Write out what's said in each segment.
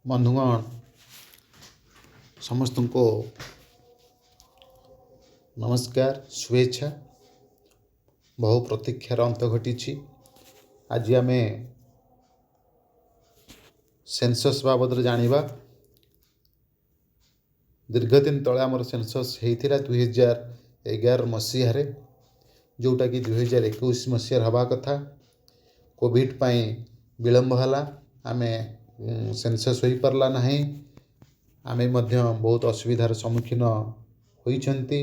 बंधुगण समस्त को नमस्कार शुभेच्छा। बहु प्रतीक्षार अंत घटी। आज आम सेंसस बाबद जानिबा। दीर्घ दिन तले आमर सेंसस होता 2011 मसीह जोटा कि 2021 मसीह हवा कथा। कोविड पाई विलंब है आम सेंसस हो पारला नहीं। आम बहुत असुविधार सम्मुखीन होती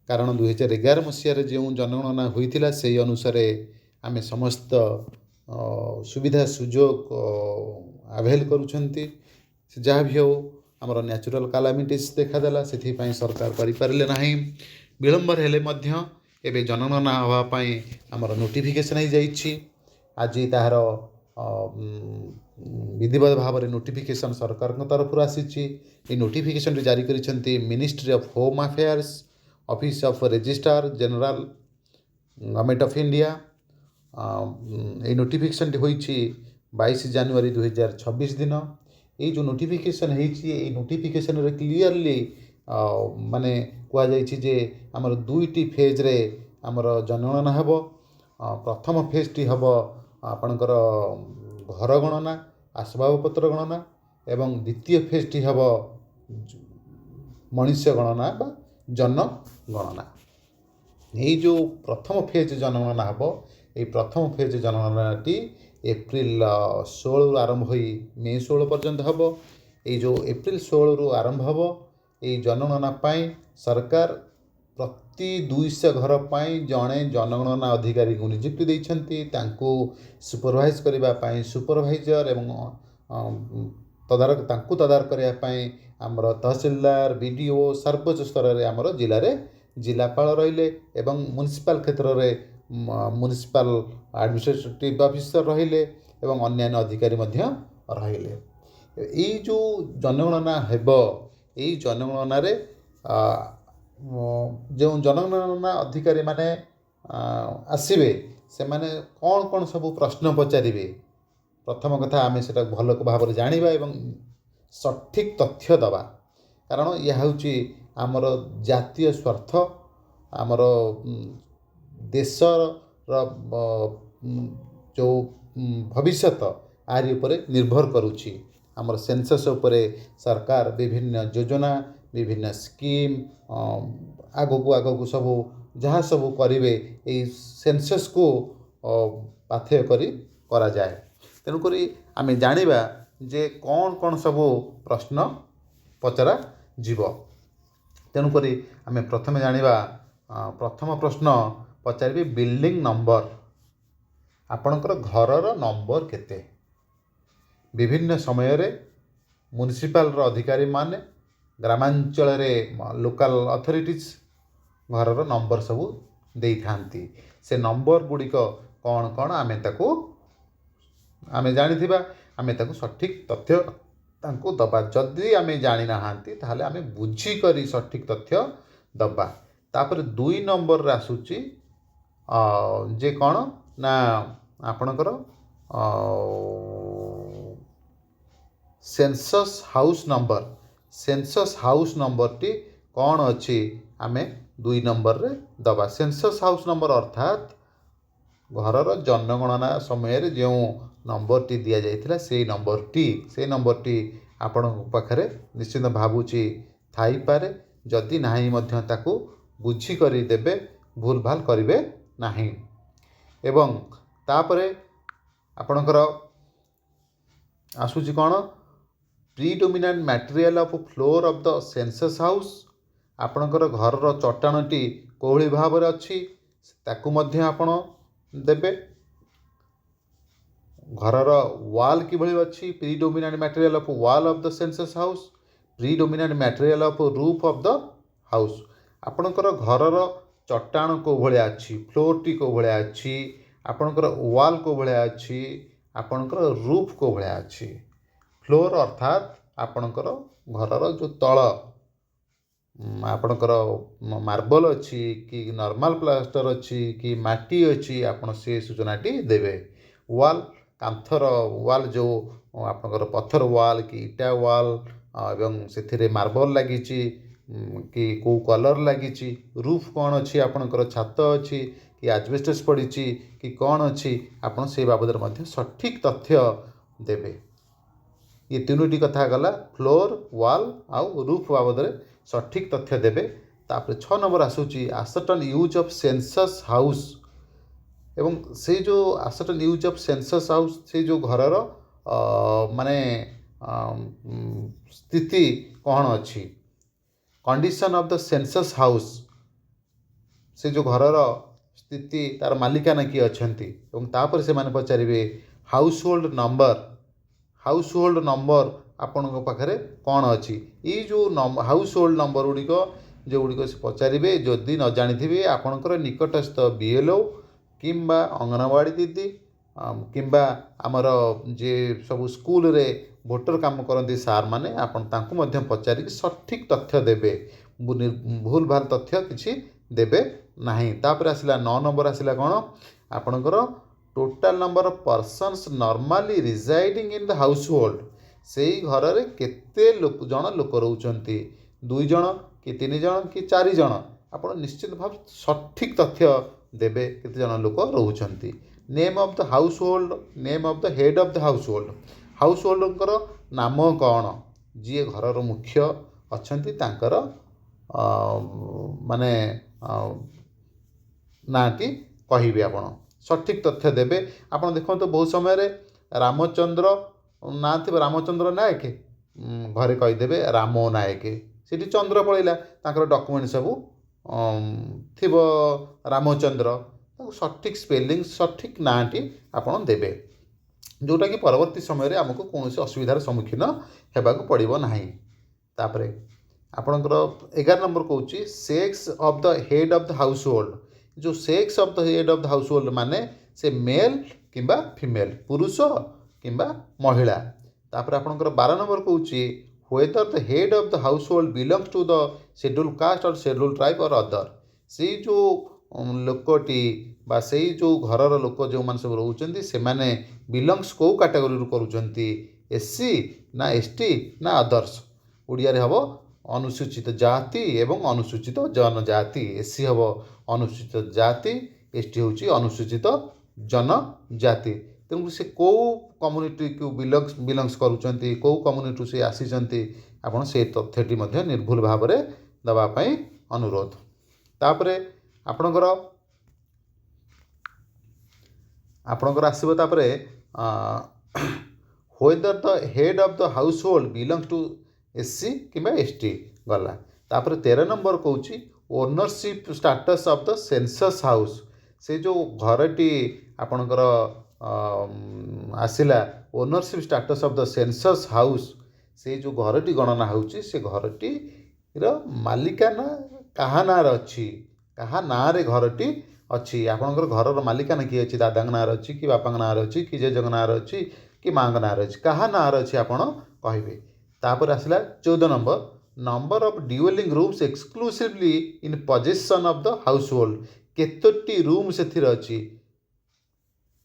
कारण 2011 मसीह जो जनगणना होता से अनुसार आम समस्त सुविधा सुजोग आवेल करुँच। जहाँ भी हो आमर नेचुरल कैलामिटीज देखादेला से सरकार करें ना। विलंब हेले जनगणना हाँपाई आमर नोटिफिकेशन हो जाइए। आज तार विधिवत भाव में नोटिफिकेशन सरकार तरफ आसी। नोटिफिकेशन जारी करिसेंती ministry of home affairs, office of registrar general, government of India. ये नोटिफिकेशन होइछि 22 जनवरी 2026 दिन। ये जो नोटिफिकेशन है नोटिफिकेशन रे क्लियरली माने कह जाइए आमर दुईटी फेज रे आमर जनगणना हेबो। प्रथम फेज टी हेबो आपणकर घर गणना, आसबाबपत्र गणना एवं द्वितीय फेज टी हेबो मनुष्य गणना बा जनगणना। ये जो प्रथम फेज जनगणना हेबो ये प्रथम फेज जनगणना टी एप्रिल 16 आरंभ हो मे 16 पर्यंत हेबो। ये जो एप्रिल 16 रु आरंभ हेबो ये जनगणना पाई सरकार प्रति 200 घर पाई जड़े जनगणना अधिकारी को नियुक्ति देइछंती। तांको सुपरवाइज करिबा पाई सुपरवाइजर एवं तदारक करिया पाई आमर तहसीलदार, बीडीओ सर्वोच्च स्तर रे आमर जिले रे जिलापाल रहिले एवं म्युनिसिपल क्षेत्र रे म्युनिसिपल एडमिनिस्ट्रेटिव ऑफिसर रहिले एवं अन्यान्य अधिकारी मध्य रहिले। ये जो जनगणना हेबो ये जनगणना रे जो जनगणना अधिकारी माने आसबे से माने कौन कौन सब प्रश्न पचारे। प्रथम कथा आम से भल भाव जाना एवं सठिक तथ्य दबा कारण यह हूँ आमर जातीय स्वार्थ आमर देशर जो भविष्यत आरि उपरे निर्भर करुच्ची। आमर सेंसस उपरे सरकार विभिन्न योजना विभिन्न स्कीम आगो सब जहाँ सब करेंगे ये सेंसस को पाथेय करा जाए। तेणुक आम जाना जे कौन कौन सब प्रश्न पचरा जीव। तेणुक आम प्रथम जाना प्रथम प्रश्न पचारे बिल्डिंग नंबर आपणकर घरर नंबर केते। विभिन्न समय रे म्युनिसिपल अधिकारी माने ग्रामांचल रे लोकल अथॉरिटीज घरर नंबर सब दे थांती। से नंबर गुड़िक कौन कौन आमे ताको आमे जानिथिबा आमे ताको सठिक तथ्य तांको दबा। जदि आमे जानि नाहांती ताहले आमे बुझी करी सठिक तथ्य दबा। तापर 2 नंबर रे आसुची जे कौन ना आपणकर census house number. Census house number T कौन अच्छी आमे 2 नंबर रे दबा। सेंसस हाउस नंबर अर्थात घरर जनगणना समय रे जो नंबर टी दिया जाइथिला से नंबर टी आपण पाखरे निश्चित भावुची थाई पारे। जदि नाही मध्य ताकू बुझी करी देबे भूल भाल करिवे नाही। एवं तापरे आपणकर आसुची कौन predominant material of floor of the census house. आपणकर घरर चट्टाणटी कोहली भाव में अच्छी ताकू मध्य आपण देबे। घरर वाल किभली अच्छी predominant material of wall of the census house, predominant material of roof of the house. आपणकर घरर चट्टाण को भलिया अच्छी, फ्लोर टी को भलिया अच्छी, आपणकर वाल को भलिया अच्छी, आपणकर रूफ को भलिया अच्छी। फ्लोर अर्थात आपणकर घरर जो तल आपणकर मार्बल अच्छी कि नॉर्मल प्लास्टर अच्छी कि माटी अच्छी आपण से सूचनाटी देवे। वाल କାନ୍ଥର ୱାଲ୍ ଯେଉଁ ଆପଣଙ୍କର ପଥର ୱାଲ୍ କି ଇଟା ୱାଲ୍ ଏବଂ ସେଥିରେ ମାର୍ବଲ ଲାଗିଛି କି କେଉଁ କଲର୍ ଲାଗିଛି, ରୁଫ୍ କ'ଣ ଅଛି, ଆପଣଙ୍କର ଛାତ ଅଛି କି ଆଜବେଷ୍ଟସ୍ ପଡ଼ିଛି କି କ'ଣ ଅଛି, ଆପଣ ସେଇ ବାବଦରେ ମଧ୍ୟ ସଠିକ୍ ତଥ୍ୟ ଦେବେ। ये तीनोटी कथा गला फ्लोर वाल आउ रूफ बाबद सठिक तथ्य देवे। तापर 6 नंबर आसूची आसर्टन यूज ऑफ सेंसस हाउस एवं से जो आसर्टन यूज ऑफ सेंसस हाउस से जो घरर माने स्थिति कौन अच्छी condition of the census house से जो घरर स्थिति तार मालिकाना किए अच्छी तापर से माने पचारे हाउस होल्ड नंबर आपण पाखे कौन अच्छी ये जो हाउस होल्ड नंबर गुड़िक जो गुड़िक से पचारे जदि न जानी आपणकर निकटस्थ बीएलओ किंबा अंगनवाड़ी दीदी किंबा आमर जे सब स्कूल रे भोटर काम करती सार माने आपण तांकु मध्य पचारिक सठिक तथ्य देबे, भूल भाल तथ्य किछि देबे नाही। तापर आसिला 9 नंबर आसिला कोन आपणकर total number of persons normally residing in the house hold से घर रे केते जन लोक रहउचंती 2 जन कि 3 जन कि 4 जन आपण निश्चित भाव सठिक तथ्य देबे केते जन लोक रहउचंती। Name of the household, name of the head of the householder नाम कौन, जी घर मुख्य अच्छंती तांकर माने नाटी कहिबे आपण सठिक तथ्य देबे। आपण देखो तो बहुत समय रे रामचंद्र ना थी रामचंद्र नायक घरे कहीदेवे रामो नायक सीठी चंद्र पड़ेगा तांकर डॉक्यूमेंट सब थिबो रामचंद्र सठिक स्पेलिंग सठिक नाटी आपण देबे जोटा कि परवर्ती समय रे हमको कौन असुविधार सम्मुखीन हेबाक पड़िबो नाही। तापरे आपणकर 11 नंबर कहूँ sex of the head of the household, जो sex of the head of the household माने से मेल किंबा फीमेल पुरुष किंबा महिला। तापर आपणकर 12 नंबर कहूँ whether the head of the household belongs to the schedule caste और शेड्यूल ट्राइब और अदर, से जो लोकटी बा से जो घरर लोक जो मान सब रोचंती से माने बिलोंग्स को कैटेगरी रू करूचंती एससी ना एसटी ना अदर्स, ओडिया रे हबो अनुसूचित जाति एवं अनुसूचित जनजाति। एससी हम अनुसूचित जाति, एसटी हूँ अनुसूचित जनजाति। तेणु से कौ कम्युनिटी को बिलोंग्स करुँच कौ कम्युनिटी से आसी आपड़ से तथ्यटी निर्भुल भाव में दवापाई अनुरोध। तापरे आपणकर आसो तापरे whether the head of the household belongs to SC किंबा एसटी गला। तापर 13 नंबर कहूँ ownership status of the census house, से जो घरटी आपणकर आसिला ownership status of the census house, से जो घरटी गणना होची से घरटी मालिकाना कहा नार अच्छी कहा ना रे घरटी अच्छी आपणकर घरर मालिकाना किए अच्छी दादा नार अच्छी कि बापा नार अच्छी कि जेजक नार अच्छी कि माँ नार अच्छी कहा नार अच्छी आपण कहिबे। तापर आसला 14 नंबर of dwelling rooms exclusively in possession of the household, केतोटी रूम से अच्छी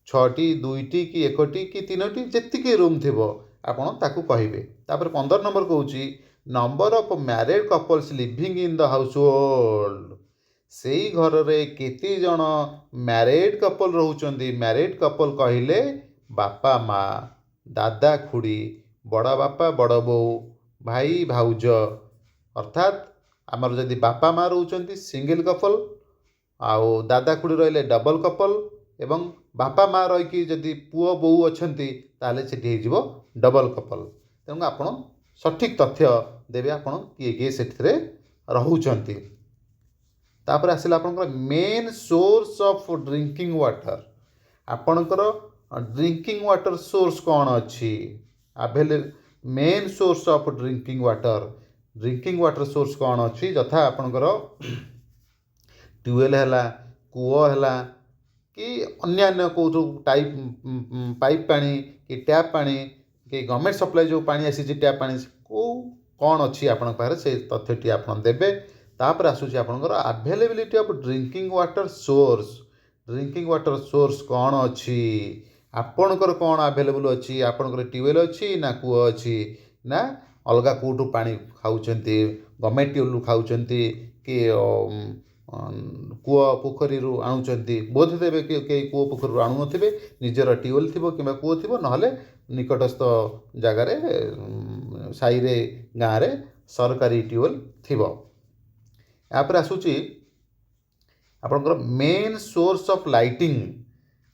6टी 2टी कि 1टी कि 3टी जेतिकी रूम थिबो आपण ताकू कहिबे। तापर 15 नंबर कहूँ number of married couples living in the house hold, से घर रे केते जन मैरिड कपल रहउचंदी। मैरिड कपल कहिले बापा माँ दादा खुड़ी बड़ बापा बड़ बो भाई भाउज, अर्थात आमर जदि बापा माँ रोचंती सिंगल कपल आउ दादा खुड़ी रहिले डबल कपल एवं बापा माँ रहीकि जदि पुओ बोऊ अच्छंती ताले सेठी हेजिबो डबल कपल। तेणु आपण सठिक तथ्य देबे आपण किए किए सेठिरे रहउचंती। तापर आसिला आपणकर main source of drinking water, आपणकर ड्रिंकिंग वाटर सोर्स कौन अच्छी available main source of drinking water source कौन अच्छी यथा आपणकर ट्यूबवेल है कूओ है कि अन्य कौ टाइप पाइप पानी कि टैप पानी कि गवर्नमेंट सप्लाई जो पानी आसी टैप पानी को कौन अच्छी आपण पाखे से तथ्यटी आप देवे। तापर आसूची आपणकर availability of drinking water source कौन अच्छी ଆପଣଙ୍କର କ'ଣ ଆଭେଲେବୁଲ୍ ଅଛି, ଆପଣଙ୍କର ଟ୍ୟୁବୱେଲ୍ ଅଛି ନା କୂଅ ଅଛି ନା ଅଲଗା କେଉଁଠୁ ପାଣି ଖାଉଛନ୍ତି, ଗଭର୍ଣ୍ଣମେଣ୍ଟ ଟ୍ୟୁବୱେଲ୍ରୁ ଖାଉଛନ୍ତି କି କୂଅ ପୋଖରୀରୁ ଆଣୁଛନ୍ତି। ବୋଧ ଦେବେ କି କେହି କୂଅ ପୋଖରୀରୁ ଆଣୁନଥିବେ, ନିଜର ଟ୍ୟୁବୱେଲ୍ ଥିବ କିମ୍ବା କୂଅ ଥିବ, ନହେଲେ ନିକଟସ୍ଥ ଜାଗାରେ ସାହିରେ ଗାଁରେ ସରକାରୀ ଟ୍ୟୁବୱେଲ୍ ଥିବ। ଏହାପରେ ଆସୁଛି ଆପଣଙ୍କର ମେନ୍ ସୋର୍ସ ଅଫ୍ ଲାଇଟିଂ।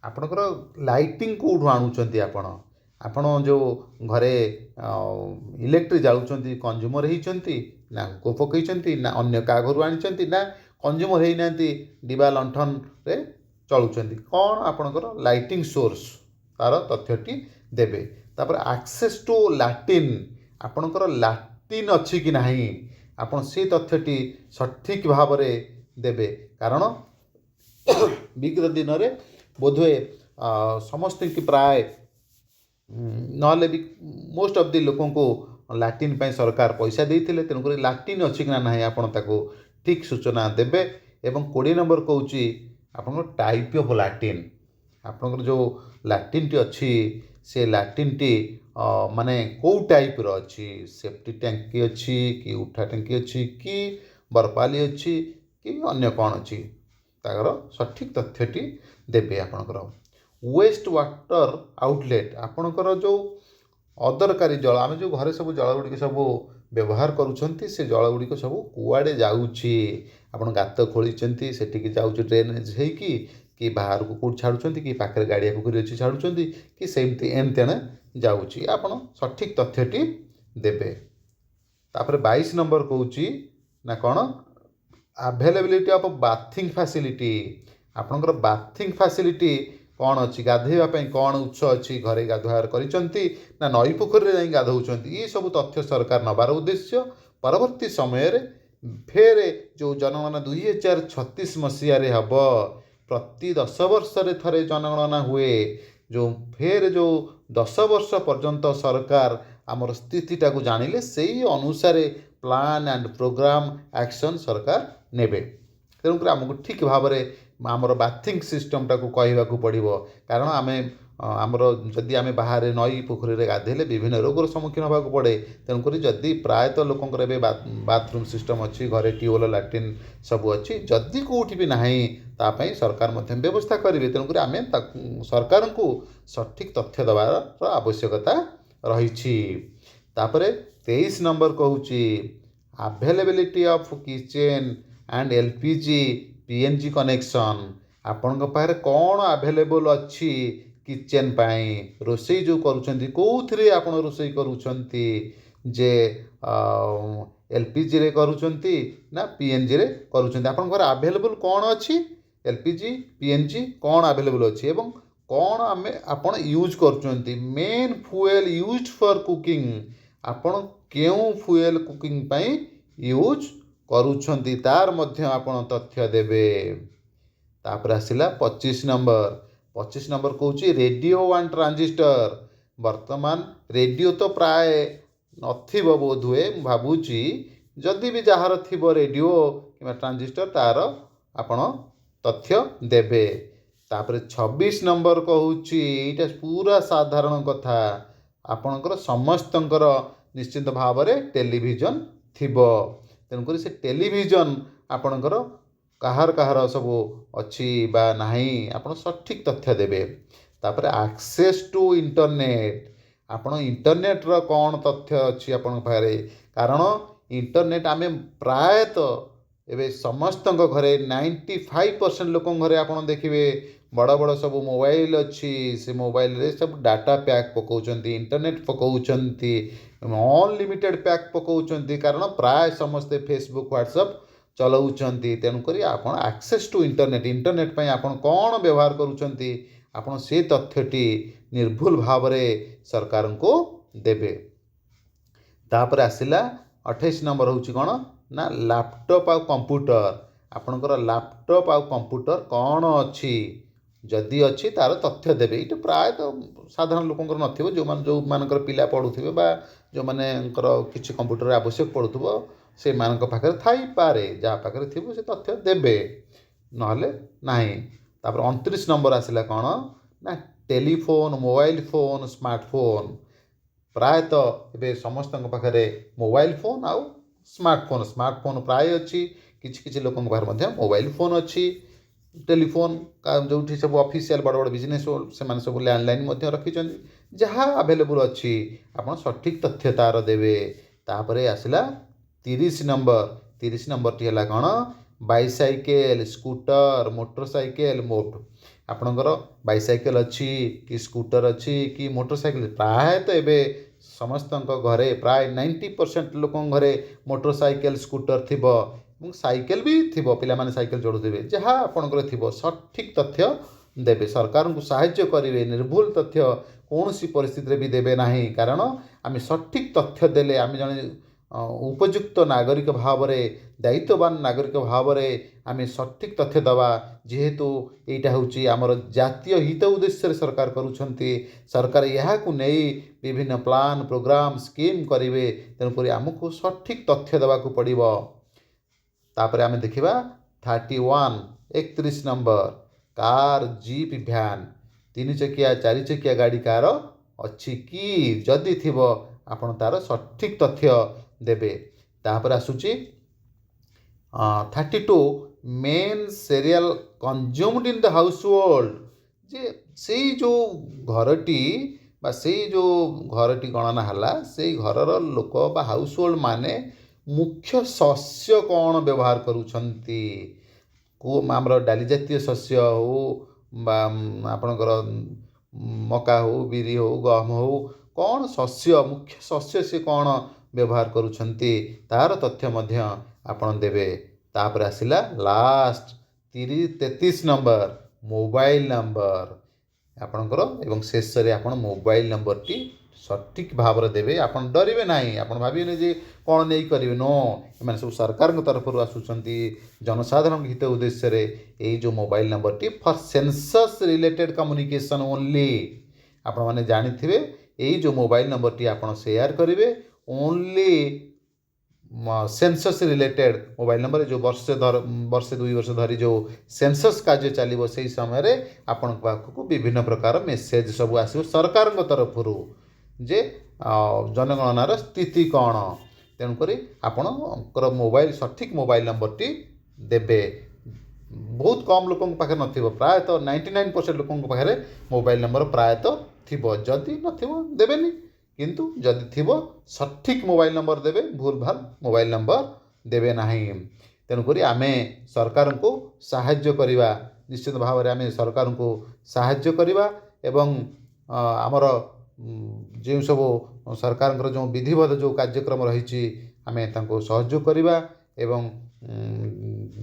ଆପଣଙ୍କର ଲାଇଟିଂ କେଉଁଠୁ ଆଣୁଛନ୍ତି ଆପଣ ଯେଉଁ ଘରେ ଇଲେକ୍ଟ୍ରି ଜାଳୁଛନ୍ତି କନଜ୍ୟୁମର ହେଇଛନ୍ତି ନା କୂଅ ପକାଇଛନ୍ତି ନା ଅନ୍ୟ କାହା ଘରୁ ଆଣିଛନ୍ତି ନା କନଜ୍ୟୁମର ହେଇନାହାନ୍ତି ଡିବା ଲଣ୍ଠନରେ ଚଳୁଛନ୍ତି। କ'ଣ ଆପଣଙ୍କର ଲାଇଟିଂ ସୋର୍ସ ତା'ର ତଥ୍ୟଟି ଦେବେ। ତାପରେ ଆକ୍ସେସ୍ ଟୁ ଲାଟିନ୍, ଆପଣଙ୍କର ଲାଟିନ୍ ଅଛି କି ନାହିଁ ଆପଣ ସେ ତଥ୍ୟଟି ସଠିକ୍ ଭାବରେ ଦେବେ। କାରଣ ବିଗତ ଦିନରେ ବୋଧହୁଏ ସମସ୍ତଙ୍କୁ ପ୍ରାୟ ନହେଲେ ବି ମୋଷ୍ଟ ଅଫ୍ ଦି ଲୋକଙ୍କୁ ଲାଟିନ୍ ପାଇଁ ସରକାର ପଇସା ଦେଇଥିଲେ। ତେଣୁକରି ଲାଟିନ୍ ଅଛି କି ନା ନାହିଁ ଆପଣ ତାକୁ ଠିକ୍ ସୂଚନା ଦେବେ। ଏବଂ 20 ନମ୍ବର କହୁଛି ଆପଣଙ୍କର ଟାଇପ୍ ଅଫ୍ ଲାଟିନ୍। ଆପଣଙ୍କର ଯେଉଁ ଲାଟିନ୍ଟି ଅଛି ସେ ଲାଟିନ୍ଟି ମାନେ କେଉଁ ଟାଇପ୍ର ଅଛି, ସେଫ୍ଟି ଟ୍ୟାଙ୍କି ଅଛି କି ଉଠା ଟ୍ୟାଙ୍କି ଅଛି କି ବରପାଲି ଅଛି କି ଅନ୍ୟ କ'ଣ ଅଛି, ତାର ସଠିକ୍ ତଥ୍ୟଟି ଦେବେ। ଆପଣଙ୍କର ୱେଷ୍ଟ ୱାଟର ଆଉଟଲେଟ୍, ଆପଣଙ୍କର ଯେଉଁ ଅଦରକାରୀ ଜଳ, ଆମେ ଯେଉଁ ଘରେ ସବୁ ଜଳ ଗୁଡ଼ିକ ସବୁ ବ୍ୟବହାର କରୁଛନ୍ତି ସେ ଜଳ ଗୁଡ଼ିକ ସବୁ କୁଆଡ଼େ ଯାଉଛି। ଆପଣ ଗାତ ଖୋଳିଛନ୍ତି, ସେଠିକି ଯାଉଛି ଡ୍ରେନେଜ୍ ହେଇକି, କି ବାହାରକୁ କେଉଁଠି ଛାଡ଼ୁଛନ୍ତି, କି ପାଖରେ ଗାଡ଼ିଆ ପୋଖରୀ ଅଛି ଛାଡ଼ୁଛନ୍ତି, କି ସେମିତି ଏଣେତେଣେ ଯାଉଛି, ଆପଣ ସଠିକ୍ ତଥ୍ୟଟି ଦେବେ। ତାପରେ 22 ନମ୍ବର କହୁଛି ନା କ'ଣ, ଆଭେଲେବିଲିଟି ଅଫ୍ ବାଥିଂ ଫ୍ୟାସିଲିଟି। ଆପଣଙ୍କର ବାଥିଂ ଫ୍ୟାସିଲିଟି କ'ଣ ଅଛି, ଗାଧୋଇବା ପାଇଁ କ'ଣ ଉତ୍ସ ଅଛି, ଘରେ ଗାଧୁଆଘର କରିଛନ୍ତି ନା ନଈ ପୋଖରୀରେ ଯାଇ ଗାଧଉଛନ୍ତି, ଏସବୁ ତଥ୍ୟ ସରକାର ନେବାର ଉଦ୍ଦେଶ୍ୟ। ପରବର୍ତ୍ତୀ ସମୟରେ ଫେରେ ଯେଉଁ ଜନଗଣନା 2036 ମସିହାରେ ହେବ, ପ୍ରତି 10 ବର୍ଷରେ ଥରେ ଜନଗଣନା ହୁଏ, ଯେଉଁ 10 ବର୍ଷ ପର୍ଯ୍ୟନ୍ତ ସରକାର ଆମର ସ୍ଥିତିଟାକୁ ଜାଣିଲେ ସେଇ ଅନୁସାରେ ପ୍ଲାନ୍ ଆଣ୍ଡ ପ୍ରୋଗ୍ରାମ୍ ଆକ୍ସନ୍ ସରକାର ନେବେ। ତେଣୁକରି ଆମକୁ ଠିକ୍ ଭାବରେ ଆମର ବାଥିଂ ସିଷ୍ଟମ୍ଟାକୁ କହିବାକୁ ପଡ଼ିବ। କାରଣ ଆମର ଯଦି ଆମେ ବାହାରେ ନଈ ପୋଖରୀରେ ଗାଧୋଇଲେ ବିଭିନ୍ନ ରୋଗର ସମ୍ମୁଖୀନ ହେବାକୁ ପଡ଼େ। ତେଣୁକରି ଯଦି ପ୍ରାୟତଃ ଲୋକଙ୍କର ଏବେ ବାଥରୁମ୍ ସିଷ୍ଟମ୍ ଅଛି, ଘରେ ଟ୍ୟୁବୱେଲ୍ ଲାଟ୍ରିନ୍ ସବୁ ଅଛି, ଯଦି କେଉଁଠି ବି ନାହିଁ ତା ପାଇଁ ସରକାର ମଧ୍ୟ ବ୍ୟବସ୍ଥା କରିବେ। ତେଣୁକରି ଆମେ ସରକାରଙ୍କୁ ସଠିକ୍ ତଥ୍ୟ ଦେବାର ଆବଶ୍ୟକତା ରହିଛି। ତାପରେ 23 ନମ୍ବର କହୁଛି availability of kitchen and LPG PNG connection. ଆପଣଙ୍କ ପାଖରେ କ'ଣ ଆଭେଲେବୁଲ୍ ଅଛି କିଚେନ୍ ପାଇଁ, ରୋଷେଇ ଯେଉଁ କରୁଛନ୍ତି କେଉଁଥିରେ ଆପଣ ରୋଷେଇ କରୁଛନ୍ତି, ଯେ LPGରେ କରୁଛନ୍ତି ନା PNGରେ କରୁଛନ୍ତି। ଆପଣଙ୍କ ଘରେ ଆଭେଲେବୁଲ୍ କ'ଣ ଅଛି, LPG PNG କ'ଣ ଆଭେଲେବୁଲ୍ ଅଛି ଏବଂ କ'ଣ ଆପଣ ୟୁଜ୍ କରୁଛନ୍ତି। Main fuel used for cooking, ଆପଣ କେଉଁ ଫୁଏଲ୍ କୁକିଂ ପାଇଁ ୟୁଜ୍ କରୁଛନ୍ତି ତାର ମଧ୍ୟ ଆପଣ ତଥ୍ୟ ଦେବେ। ତାପରେ ଆସିଲା 25 ନମ୍ବର। 25 ନମ୍ବର କହୁଛି ରେଡ଼ିଓ ଆଣ୍ଡ ଟ୍ରାଞ୍ଜିଷ୍ଟର। ବର୍ତ୍ତମାନ ରେଡ଼ିଓ ତ ପ୍ରାୟ ନଥିବ ବୋଧହୁଏ, ମୁଁ ଭାବୁଛି, ଯଦି ବି ଯାହାର ଥିବ ରେଡ଼ିଓ କିମ୍ବା ଟ୍ରାଞ୍ଜିଷ୍ଟର ତାର ଆପଣ ତଥ୍ୟ ଦେବେ। ତାପରେ 26 ନମ୍ବର କହୁଛି, ଏଇଟା ପୁରା ସାଧାରଣ କଥା, ଆପଣଙ୍କର ସମସ୍ତଙ୍କର ନିଶ୍ଚିତ ଭାବରେ ଟେଲିଭିଜନ ଥିବ। ତେଣୁକରି ସେ ଟେଲିଭିଜନ ଆପଣଙ୍କର କାହାର ସବୁ ଅଛି ବା ନାହିଁ ଆପଣ ସଠିକ୍ ତଥ୍ୟ ଦେବେ। ତାପରେ ଆକ୍ସେସ୍ ଟୁ ଇଣ୍ଟରନେଟ୍, ଆପଣ ଇଣ୍ଟରନେଟ୍ର କ'ଣ ତଥ୍ୟ ଅଛି ଆପଣଙ୍କ ପାଖରେ। କାରଣ ଇଣ୍ଟରନେଟ୍ ଆମେ ପ୍ରାୟତଃ ଏବେ ସମସ୍ତଙ୍କ ଘରେ 95% ଲୋକଙ୍କ ଘରେ ଆପଣ ଦେଖିବେ ବଡ଼ ବଡ଼ ସବୁ ମୋବାଇଲ ଅଛି। ସେ ମୋବାଇଲରେ ସବୁ ଡାଟା ପ୍ୟାକ୍ ପକାଉଛନ୍ତି, ଇଣ୍ଟରନେଟ୍ ପକାଉଛନ୍ତି, ଅନଲିମିଟେଡ଼ ପ୍ୟାକ୍ ପକାଉଛନ୍ତି। କାରଣ ପ୍ରାୟ ସମସ୍ତେ ଫେସବୁକ୍ ହ୍ୱାଟ୍ସଆପ୍ ଚଲାଉଛନ୍ତି। ତେଣୁକରି ଆପଣ ଆକ୍ସେସ୍ ଟୁ ଇଣ୍ଟରନେଟ୍ ପାଇଁ ଆପଣ କ'ଣ ବ୍ୟବହାର କରୁଛନ୍ତି ଆପଣ ସେ ତଥ୍ୟଟି ନିର୍ଭୁଲ ଭାବରେ ସରକାରଙ୍କୁ ଦେବେ। ତାପରେ ଆସିଲା 28 ନମ୍ବର ହେଉଛି କ'ଣ ନା ଲ୍ୟାପଟପ୍ ଆଉ କମ୍ପ୍ୟୁଟର। ଆପଣଙ୍କର ଲ୍ୟାପଟପ୍ ଆଉ କମ୍ପ୍ୟୁଟର କ'ଣ ଅଛି, ଯଦି ଅଛି ତା'ର ତଥ୍ୟ ଦେବେ। ଏଇଟା ପ୍ରାୟତଃ ସାଧାରଣ ଲୋକଙ୍କର ନଥିବ, ଯେଉଁମାନଙ୍କର ପିଲା ପଢ଼ୁଥିବେ ବା ଯେଉଁମାନଙ୍କର କିଛି କମ୍ପ୍ୟୁଟର ଆବଶ୍ୟକ ପଡ଼ୁଥିବ ସେମାନଙ୍କ ପାଖରେ ଥାଇପାରେ, ଯାହା ପାଖରେ ଥିବ ସେ ତଥ୍ୟ ଦେବେ, ନହେଲେ ନାହିଁ। ତାପରେ 29 ନମ୍ବର ଆସିଲା କ'ଣ ନା टेलीफोन मोबाइल फोन स्मार्टफोन प्रायतः एबे समस्त पाखे मोबाइल फोन आउ स्मार्टफोन प्राय अच्छी किसी लोक पाखे मोबाइल फोन अच्छी टेलीफोन जो सब ऑफिशियल बड़ बड़ बिजनेस से सब लैंडलाइन रखी जहाँ अवेलेबल अच्छी आप सठिक तथ्य तार देवे तापर आसला 30 नंबर टी है कौन बाइसाइकेल स्कूटर मोटरसाइकेल मोट आपणकर बाइसाइकेल अच्छी कि स्कूटर अच्छी कि मोटरसाइकेल प्रायतः एबे समस्त घरे प्राय 90% लोक घरे मोटरसाइकेल स्कूटर थी साइकेल भी थी पिला साइकेल चढ़ुवे जहाँ आपणकर थी सठिक तथ्य देवे सरकार को साहाय्य करेंगे निर्भुल तथ्य कौन सी परिस्थिति भी देवे ना कारण आम सठिक तथ्य देले आम जन उपयुक्त नागरिक भाव में दायित्ववान नागरिक भाव में आम सठिक तथ्य दवा जेहेतु यहाँ हूँ आमर जातीय हित उद्देश्य सरकार करुँच सरकार यहाँ को नहीं विभिन्न प्लान प्रोग्राम स्कीम करेंगे तेणुक आमको सठिक तथ्य देवाक पड़ो तापर आम देखा 31 नंबर कार जीप भ्यान 3 चकिया 4 चकिया गाड़ी कार अच्छी कि जदि थी आपण तार सठिक तथ्य देवे तापर आसूची 32 main cereal consumed in the household जे से जो घरटी बा से जो घरटी गणना हला से घरर लोक बा हाउस होल्ड माने मुख्य शस्य कौन व्यवहार करुछंती को आमर डाली जातीय शस्य हो बा आपणकर मका हो बिरी हो गहम हो कौन शस्य मुख्य शस्य से कौन व्यवहार करुछंती तार तथ्य मध्य आपण देवे तापर आसिला लास्ट 33 नंबर मोबाइल नंबर आपणकर एवं शेष रे आपण मोबाइल नंबर टी सठिक भाव में देवे आपन डरवे ना आपन भाविए जे कौन नहीं करेंगे नो एम सब सरकार तरफ आसुँच जनसाधारण हित उद्देश्य रे यही जो mobile number T for census related communication only आपण मैंने जानी यही जो मोबाइल नंबर टी आप शेयर करेंगे only census related mobile number जो वर्षे 2 वर्ष धरी जो सेंसस कार्य चलो से समय आपण पाखक विभिन्न प्रकार मेसेज सब आसो सरकार तरफ जे जनगणनार स्थिति कौन तेणुक आपणकर मोबाइल सठिक मोबाइल नंबर टी देवे बहुत कम लोक पाखे न प्रायतः 99% लोक पाखे मोबाइल नंबर प्रायतः थी जदि न देवेनि किंतु जदि थी सठिक मोबाइल नंबर देवे भूल भाल मोबाइल नंबर देवे ना तेणुक आम सरकार को साहाय्य करवा निश्चित भाव में आम सरकार को साहाय्य करवा एवं आमर जो सब सरकार जो विधिवत जो कार्यक्रम रही आम सहयोग करवा एवं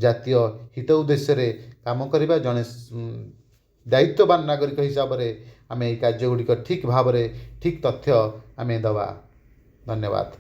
जातीय हित उद्देश्य काम करवा जड़े दायित्ववान नागरिक हिसाब से आम ये कार्यगुड़िक ठीक भाव में ठीक तथ्य आम दवा धन्यवाद।